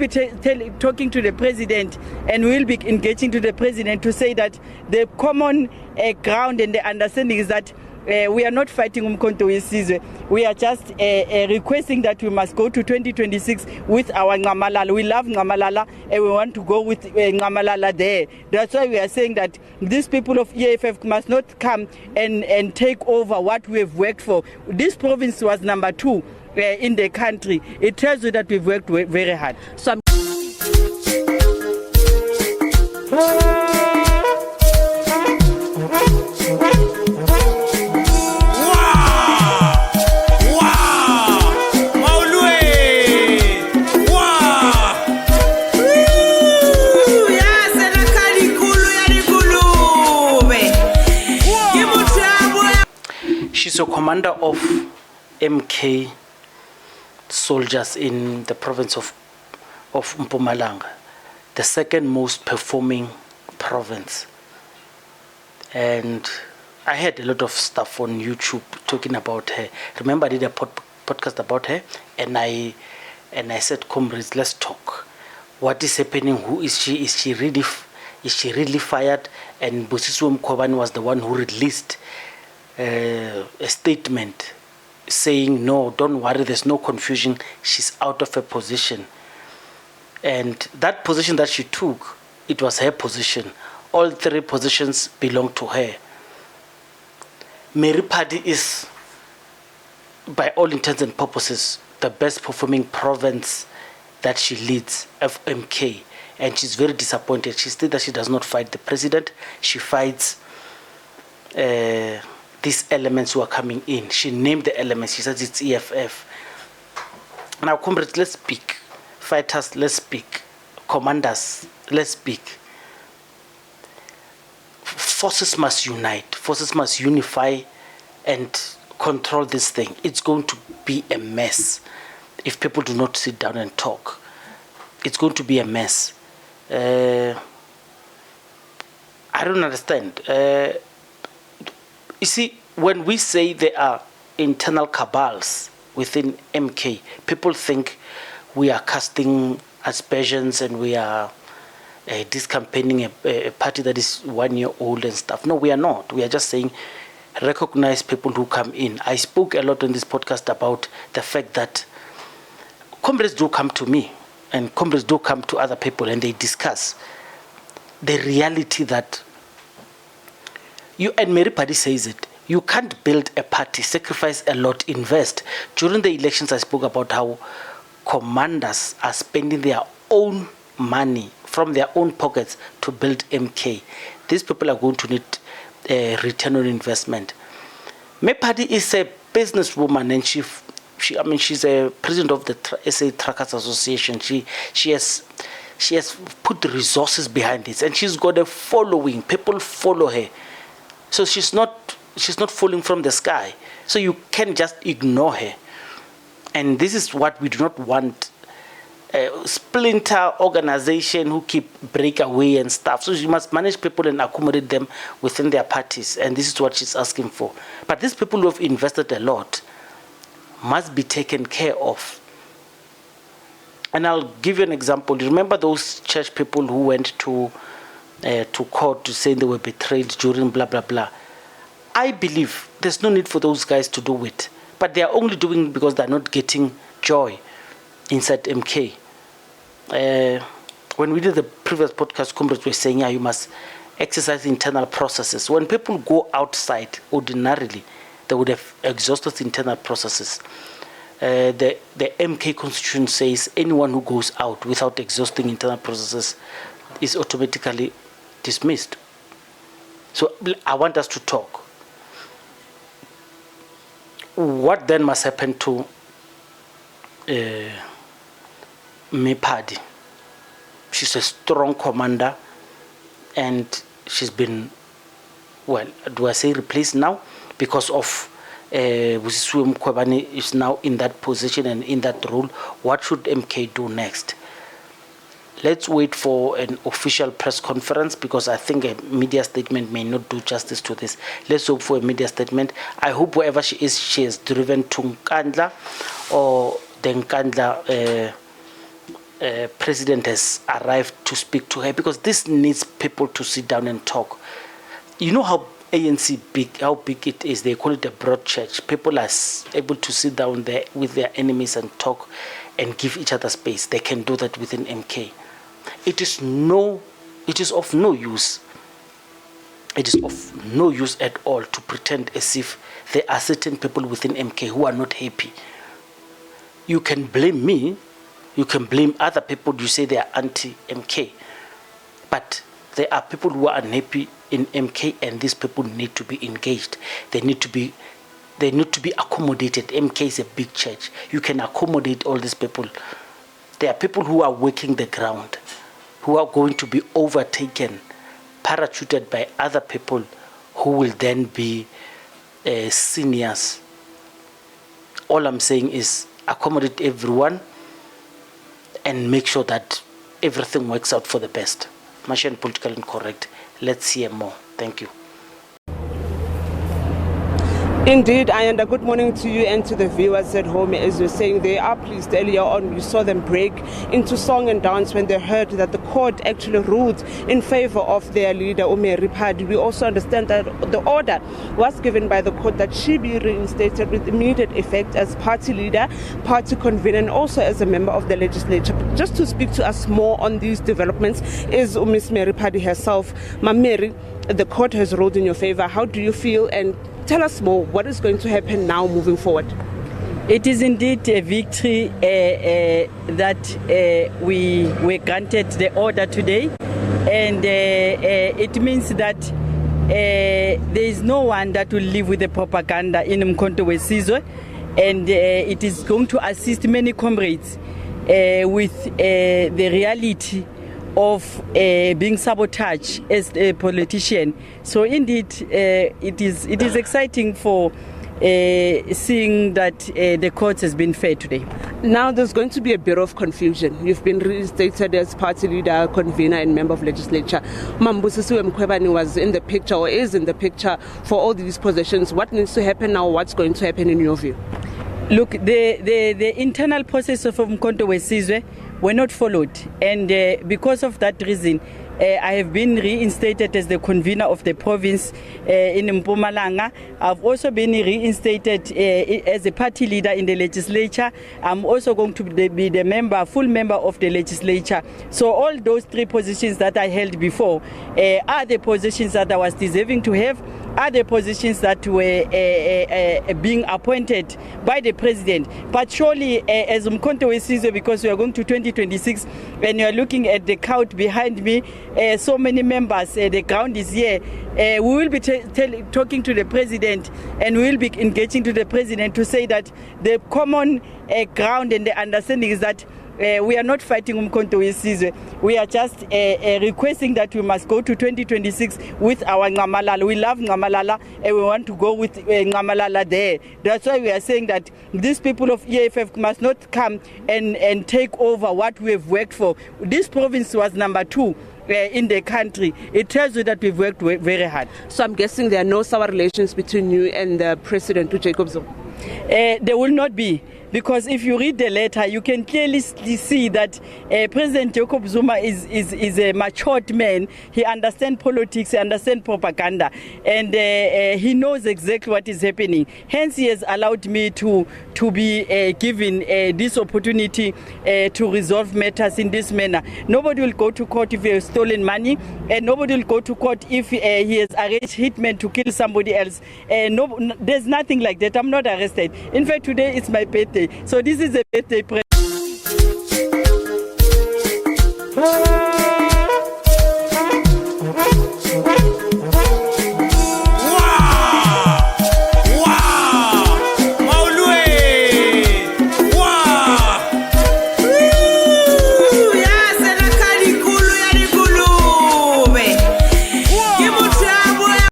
be talking to the president, and we'll be engaging to the president to say that the common ground and the understanding is that we are not fighting Umkhonto Wesizwe. We are just requesting that we must go to 2026 with our Ngamalala. We love Ngamalala and we want to go with Ngamalala there. That's why we are saying that these people of EFF must not come and take over what we have worked for. This province was number 2 in the country. It tells you that we've worked very hard. So she's a commander of MK soldiers in the province of Mpumalanga, the second most performing province. And I had a lot of stuff on YouTube talking about her. Remember, I did a podcast about her, and I said, comrades, let's talk. What is happening? Who is she? Is she really fired? And Mkhwebani was the one who released a statement saying, no, don't worry, there's no confusion, she's out of her position. And that position that she took, it was her position. All 3 positions belong to her. Mary Phadi is, by all intents and purposes, the best performing province that she leads, FMK. And she's very disappointed. She said that she does not fight the president, she fights these elements who are coming in. She named the elements. She says it's EFF. Now, comrades, let's speak. Fighters, let's speak. Commanders, let's speak. Forces must unite. Forces must unify and control this thing. It's going to be a mess if people do not sit down and talk. It's going to be a mess. I don't understand. You see, when we say there are internal cabals within MK, people think we are casting aspersions and we are discampaigning a party that is 1 year old and stuff. No, we are not. We are just saying recognize people who come in. I spoke a lot on this podcast about the fact that comrades do come to me and comrades do come to other people and they discuss the reality that you, and Mary Phadi says it, you can't build a party, sacrifice a lot, invest. During the elections, I spoke about how commanders are spending their own money from their own pockets to build MK. These people are going to need a return on investment. Mary Phadi is a businesswoman, and she's a president of the SA Truckers Association. She has put resources behind this, and she's got a following. People follow her. So she's not falling from the sky. So you can't just ignore her. And this is what we do not want. A splinter organization who keep breakaway and stuff. So you must manage people and accommodate them within their parties. And this is what she's asking for. But these people who have invested a lot must be taken care of. And I'll give you an example. You remember those church people who went to court to say they were betrayed during blah, blah, blah. I believe there's no need for those guys to do it. But they are only doing it because they're not getting joy inside MK. When we did the previous podcast, comrades were saying, yeah, you must exercise internal processes. When people go outside, ordinarily, they would have exhausted internal processes. The MK constitution says anyone who goes out without exhausting internal processes is automatically dismissed. So I want us to talk. What then must happen to Mary Phadi? She's a strong commander, and she's been, well, do I say replaced now? Because of Mkhwebani is now in that position and in that role. What should MK do next? Let's wait for an official press conference, because I think a media statement may not do justice to this. Let's hope for a media statement. I hope wherever she is, she is driven to Nkandla or the Nkandla president has arrived to speak to her, because this needs people to sit down and talk. You know how ANC big, how big it is. They call it a broad church. People are able to sit down there with their enemies and talk and give each other space. They can do that within MK. It is of no use. It is of no use at all to pretend as if there are certain people within MK who are not happy. You can blame me, you can blame other people, you say they are anti-MK. But there are people who are unhappy in MK, and these people need to be engaged. They need to be accommodated. MK is a big church. You can accommodate all these people. There are people who are working the ground, who are going to be overtaken, parachuted by other people who will then be seniors. All I'm saying is accommodate everyone and make sure that everything works out for the best. Machine politically incorrect. Let's hear more. Thank you. Indeed, and a good morning to you and to the viewers at home. As you're saying, they are pleased. Earlier on, we saw them break into song and dance when they heard that the court actually ruled in favor of their leader, Mary Phadi. We also understand that the order was given by the court that she be reinstated with immediate effect as party leader, party convener, and also as a member of the legislature. Just to speak to us more on these developments is Miss Mary Phadi herself. Mary, the court has ruled in your favor. How do you feel? And tell us more. What is going to happen now moving forward? It is indeed a victory that we were granted the order today, and it means that there is no one that will live with the propaganda in Mkhwebani Sizwe, and it is going to assist many comrades with the reality of being sabotaged as a politician. So indeed, it is exciting for seeing that the court has been fair today. Now there's going to be a bit of confusion. You've been reinstated as party leader, convener, and member of legislature. Mkhwebani was in the picture, or is in the picture, for all these positions. What needs to happen now? What's going to happen in your view? Look, the internal process of Mkhwebani Sizwe were not followed, and because of that reason, I have been reinstated as the convener of the province in Mpumalanga. I've also been reinstated as a party leader in the legislature. I'm also going to be the full member of the legislature. So all those three positions that I held before are the positions that I was deserving to have, are the positions that were being appointed by the president. But surely, as Mkhwebani Sizwe, because we are going to 2026, and you are looking at the count behind me, so many members, the ground is here. We will be talking to the president, and we will be engaging to the president to say that the common ground and the understanding is that we are not fighting Mkhwebani Sizwe. We are just requesting that we must go to 2026 with our Ngamalala. We love Ngamalala, and we want to go with Ngamalala there. That's why we are saying that these people of EFF must not come and take over what we have worked for. This province was number 2 in the country. It tells you that we've worked very hard. So I'm guessing there are no sour relations between you and the president, Jacob Zuma? There will not be. Because if you read the letter, you can clearly see that President Jacob Zuma is a matured man. He understands politics, he understands propaganda, and he knows exactly what is happening. Hence, he has allowed me to be given this opportunity to resolve matters in this manner. Nobody will go to court if he has stolen money, and nobody will go to court if he has arranged hitmen to kill somebody else. There's nothing like that. I'm not arrested. In fact, today is my birthday. So this is a birthday present.